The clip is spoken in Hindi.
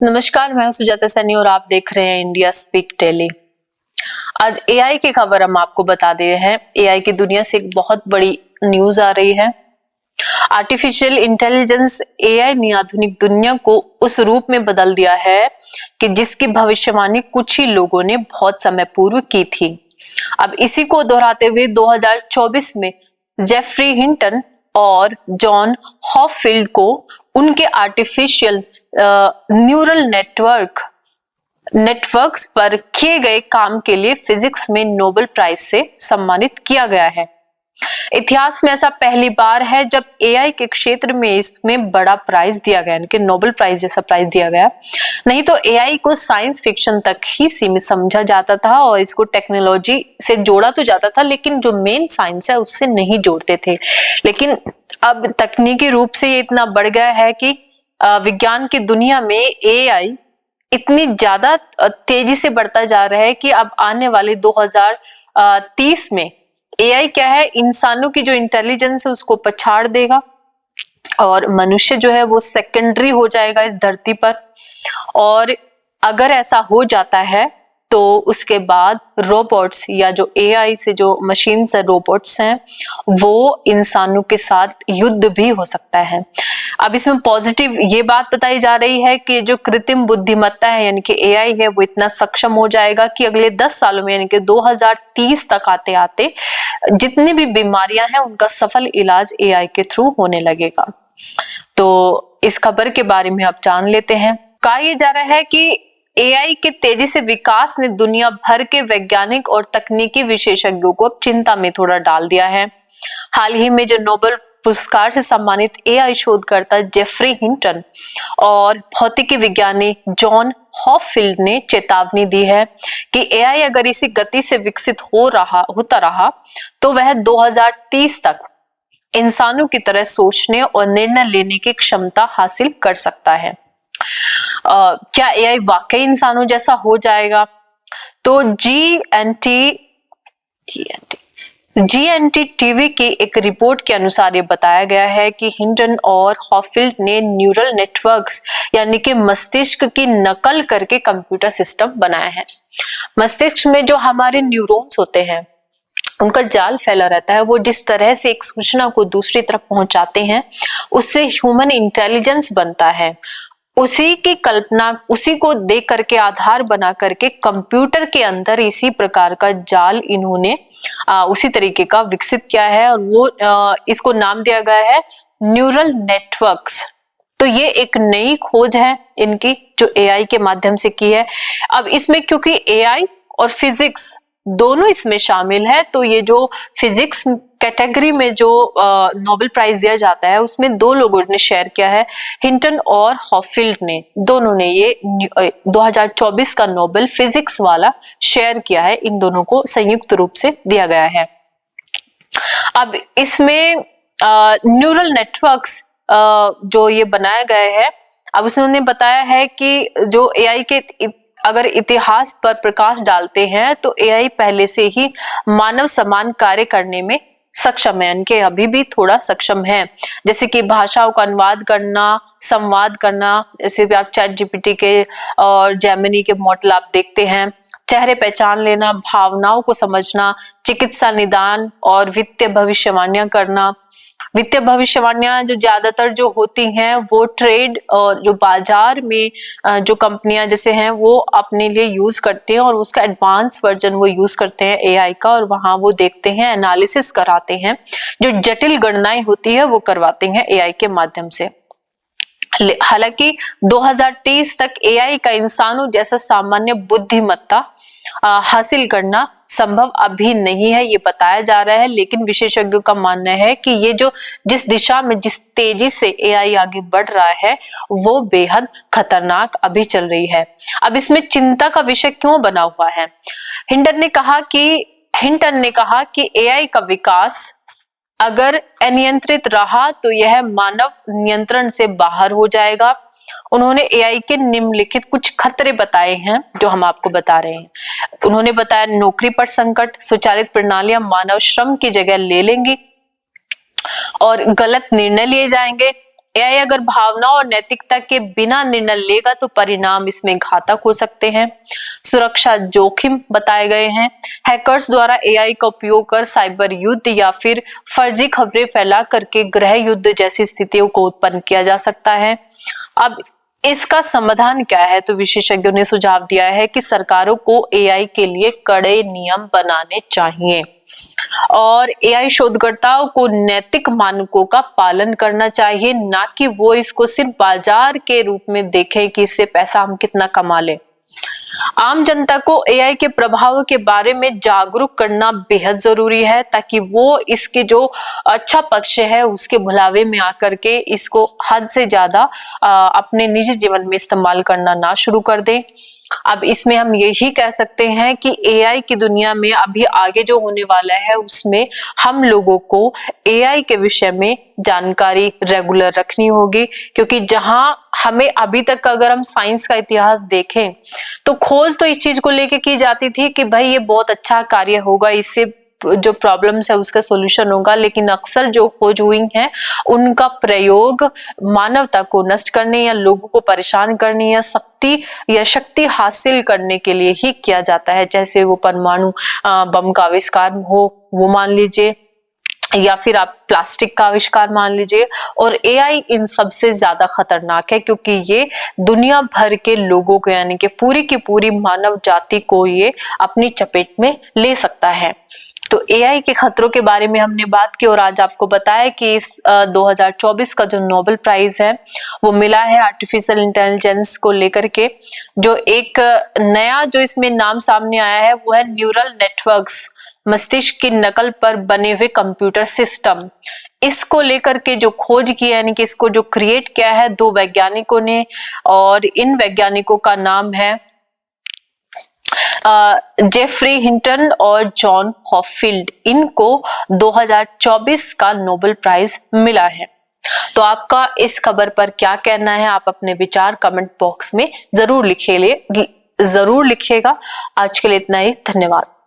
नमस्कार, मैं हूं सुजाता सैनी और आप देख रहे हैं इंडिया स्पीक डेली। आज एआई की खबर हम आपको बता दे रहे हैं। एआई की दुनिया से एक बहुत बड़ी न्यूज आ रही है। आर्टिफिशियल इंटेलिजेंस एआई ने आधुनिक दुनिया को उस रूप में बदल दिया है कि जिसकी भविष्यवाणी कुछ ही लोगों ने बहुत समय पूर्व की थी। अब इसी को दोहराते हुए 2024 में जेफरी हिंटन और जॉन हॉफील्ड को उनके आर्टिफिशियल न्यूरल नेटवर्क्स पर किए गए काम के लिए फिजिक्स में नोबेल प्राइज से सम्मानित किया गया है। इतिहास में ऐसा पहली बार है जब एआई के क्षेत्र में इसमें बड़ा प्राइज दिया गया, यानी कि नोबेल प्राइज जैसा प्राइज दिया गया। नहीं तो एआई को साइंस फिक्शन तक ही सीमित समझा जाता था और इसको टेक्नोलॉजी से जोड़ा तो जाता था, लेकिन जो मेन साइंस है उससे नहीं जोड़ते थे। लेकिन अब तकनीकी रूप से ये इतना बढ़ गया है कि विज्ञान की दुनिया में एआई इतनी ज्यादा तेजी से बढ़ता जा रहा है कि अब आने वाले 2030 में एआई क्या है, इंसानों की जो इंटेलिजेंस है उसको पछाड़ देगा और मनुष्य जो है वो सेकेंडरी हो जाएगा इस धरती पर। और अगर ऐसा हो जाता है तो उसके बाद रोबोट्स या जो एआई से जो मशीन्स है, रोबोट्स हैं, वो इंसानों के साथ युद्ध भी हो सकता है। अब इसमें पॉजिटिव ये बात बताई जा रही है कि जो कृत्रिम बुद्धिमत्ता है यानी कि एआई है वो इतना सक्षम हो जाएगा कि अगले 10 सालों में यानी कि 2030 तक आते आते जितनी भी बीमारियां हैं उनका सफल इलाज एआई के थ्रू होने लगेगा। तो इस खबर के बारे में आप जान लेते हैं। कहा यह जा रहा है कि एआई के तेजी से विकास ने दुनिया भर के वैज्ञानिक और तकनीकी विशेषज्ञों को अब चिंता में थोड़ा डाल दिया है। हाल ही में जो नोबेल पुरस्कार से सम्मानित एआई शोधकर्ता जेफरी हिंटन और भौतिकी विज्ञानी जॉन हॉफील्ड ने चेतावनी दी है कि एआई अगर इसी गति से विकसित होता रहा तो वह 2030 तक इंसानों की तरह सोचने और निर्णय लेने की क्षमता हासिल कर सकता है। क्या एआई वाकई इंसानों जैसा हो जाएगा? तो जीएनटी टीवी की एक रिपोर्ट के अनुसार ये बताया गया है कि हिंटन और हॉफील्ड ने न्यूरल नेटवर्क्स यानी कि मस्तिष्क की नकल करके कंप्यूटर सिस्टम बनाया है। मस्तिष्क में जो हमारे न्यूरॉन्स होते हैं उनका जाल फैला रहता है। वो जिस तरह से एक सूचना को दूसरी तरफ पहुंचाते हैं उससे ह्यूमन इंटेलिजेंस बनता है। उसी की कल्पना, उसी को देख करके आधार बना करके कंप्यूटर के अंदर इसी प्रकार का जाल इन्होंने उसी तरीके का विकसित किया है और वो इसको नाम दिया गया है न्यूरल नेटवर्क्स। तो ये एक नई खोज है इनकी जो एआई के माध्यम से की है। अब इसमें क्योंकि एआई और फिजिक्स दोनों इसमें शामिल है तो ये जो फिजिक्स कैटेगरी में जो नोबेल प्राइज दिया जाता है उसमें दो लोगों ने शेयर किया है, हिंटन और हॉफील्ड ने। दोनों ने ये 2024 का नोबेल फिजिक्स वाला शेयर किया है। इन दोनों को संयुक्त रूप से दिया गया है। अब इसमें न्यूरल नेटवर्क्स जो ये बनाया गया है, अब उसने बताया है कि जो एआई के अगर इतिहास पर प्रकाश डालते हैं तो एआई पहले से ही मानव समान कार्य करने में सक्षम है, इनके अभी भी थोड़ा सक्षम है। जैसे कि भाषाओं का अनुवाद करना, संवाद करना, जैसे भी आप चैट जीपीटी के और जेमिनी के मॉडल आप देखते हैं, चेहरे पहचान लेना, भावनाओं को समझना, चिकित्सा निदान और वित्तीय भविष्यवाणियां करना। वित्तीय भविष्यवाणियां जो ज्यादातर जो होती हैं वो ट्रेड और जो बाजार में जो कंपनियां जैसे हैं वो अपने लिए यूज करती हैं और उसका एडवांस वर्जन वो यूज करते हैं एआई का, और वहां वो देखते हैं, एनालिसिस कराते हैं, जो जटिल गणनाएं होती है वो करवाते हैं एआई के माध्यम से। हालांकि 2030 तक एआई का इंसानों जैसा सामान्य बुद्धिमत्ता हासिल करना संभव अभी नहीं है, ये बताया जा रहा है। लेकिन विशेषज्ञों का मानना है कि ये जो जिस दिशा में जिस तेजी से एआई आगे बढ़ रहा है वो बेहद खतरनाक अभी चल रही है। अब इसमें चिंता का विषय क्यों बना हुआ है? हिंटन ने कहा कि एआई का विकास अगर अनियंत्रित रहा तो यह मानव नियंत्रण से बाहर हो जाएगा। उन्होंने एआई के निम्नलिखित कुछ खतरे बताए हैं जो हम आपको बता रहे हैं। उन्होंने बताया नौकरी पर संकट, स्वचालित प्रणालियां मानव श्रम की जगह ले लेंगी और गलत निर्णय लिए जाएंगे। एआई अगर भावना और नैतिकता के बिना निर्णय लेगा तो परिणाम इसमें घातक हो सकते हैं। सुरक्षा जोखिम बताए गए हैं। हैकर्स द्वारा एआई का उपयोग कर साइबर युद्ध या फिर फर्जी खबरें फैला करके गृह युद्ध जैसी स्थितियों को उत्पन्न किया जा सकता है। अब इसका समाधान क्या है? तो विशेषज्ञों ने सुझाव दिया है कि सरकारों को एआई के लिए कड़े नियम बनाने चाहिए और एआई शोधकर्ताओं को नैतिक मानकों का पालन करना चाहिए, ना कि वो इसको सिर्फ बाजार के रूप में देखें कि इससे पैसा हम कितना कमा लें। आम जनता को एआई के प्रभाव के बारे में जागरूक करना बेहद जरूरी है ताकि वो इसके जो अच्छा पक्ष है उसके भुलावे में आकर के इसको हद से ज्यादा अपने निजी जीवन में इस्तेमाल करना ना शुरू कर दें। अब इसमें हम यही कह सकते हैं कि एआई की दुनिया में अभी आगे जो होने वाला है उसमें हम लोगों को एआई के विषय में जानकारी रेगुलर रखनी होगी, क्योंकि जहां हमें अभी तक अगर हम साइंस का इतिहास देखें तो खोज तो इस चीज को लेके की जाती थी कि भाई ये बहुत अच्छा कार्य होगा, इससे जो प्रॉब्लम्स है उसका सॉल्यूशन होगा, लेकिन अक्सर जो खोज हुई है उनका प्रयोग मानवता को नष्ट करने या लोगों को परेशान करने या शक्ति हासिल करने के लिए ही किया जाता है। जैसे वो परमाणु बम का आविष्कार हो वो मान लीजिए, या फिर आप प्लास्टिक का आविष्कार मान लीजिए। और एआई इन सबसे ज्यादा खतरनाक है क्योंकि ये दुनिया भर के लोगों को यानी कि पूरी की पूरी मानव जाति को ये अपनी चपेट में ले सकता है। तो एआई के खतरों के बारे में हमने बात की और आज आपको बताया कि इस 2024 का जो नोबेल प्राइज है वो मिला है आर्टिफिशियल इंटेलिजेंस को लेकर के। जो एक नया जो इसमें नाम सामने आया है वो है न्यूरल नेटवर्क्स, मस्तिष्क की नकल पर बने हुए कंप्यूटर सिस्टम। इसको लेकर के जो खोज की यानी कि इसको जो क्रिएट किया है 2 वैज्ञानिकों ने, और इन वैज्ञानिकों का नाम है जेफरी हिंटन और जॉन हॉफील्ड। इनको 2024 का नोबेल प्राइज मिला है। तो आपका इस खबर पर क्या कहना है? आप अपने विचार कमेंट बॉक्स में जरूर लिखिएगा। आज के लिए इतना ही, धन्यवाद।